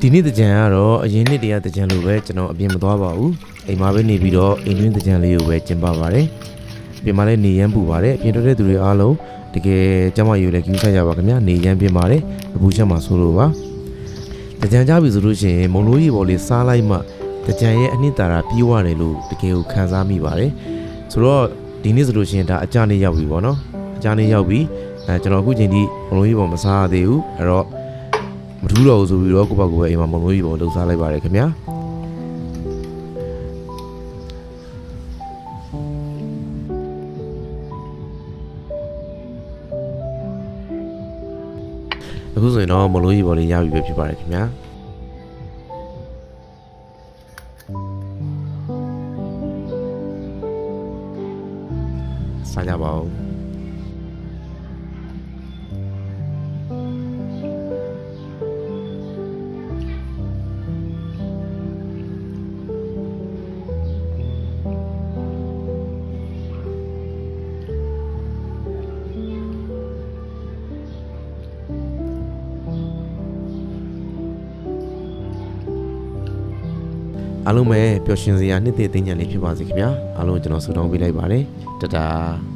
ဒီနေ့တကြံကတော့အရင်နှစ်တည်းကတကြံလိုပဲကျွန်တော်အပြင်မသွားပါဘူးအိမ်မှာပဲနေပြီးတော့အိမ်တွင်းတကြံလေးကိုပဲကျင်းပပါတယ်ပြင်မှာလည်းနေရမ်းပူပါတယ်ပြင်ထွက်တဲ့သူတွေအားလုံးတကယ်ကျမယူလည်းကျူးဆက်ရပါခင်ဗျာနေရမ်းပြင်ပါတယ်အပူချက်မှာဆိုလို့ပါတကြံကြပြီဆိုလို့ရှိရင်မုံလို့ရီပေါ်လေးစားလိုက်မှတကြံရဲ့အနှစ်သာရပြေးသွားတယ်လို့တကယ်ကိုခံစားမိပါတယ်ဆိုတော့ဒီနေ့ဆိုလို့ရှိရင်ဒါအကြနေ့ရောက်ပြီပေါ့နော်အကြနေ့ရောက်ပြီကျွန်တော်အခုချိန်ထိမုံလို့ရီပေါ်မစားရသေးဘူးအဲ့တော့မထူးတော့ဘူးဆိုပြီးတော့ကိုယ့်ဘက်ကိုပဲအိမ်မှာမုံလို့ရီပေါ်လှုပ်စားလိုက်ပါတယ်ခင်ဗျာအခုဆိုရင်တော့မလို့ရီပေါ်လေးရပြီပဲဖြစ်ပါတယ်ခင်ဗျာစားကြပါဦးအားလုံးပဲပျော်ရွှင်စရာနှစ်သက်သိဉာဏ်လေးဖြစ်ပါစေခင်ဗျာအားလုံးကျွန်တော်ဆုတောင်းပေးလိုက်ပါတယ်တတား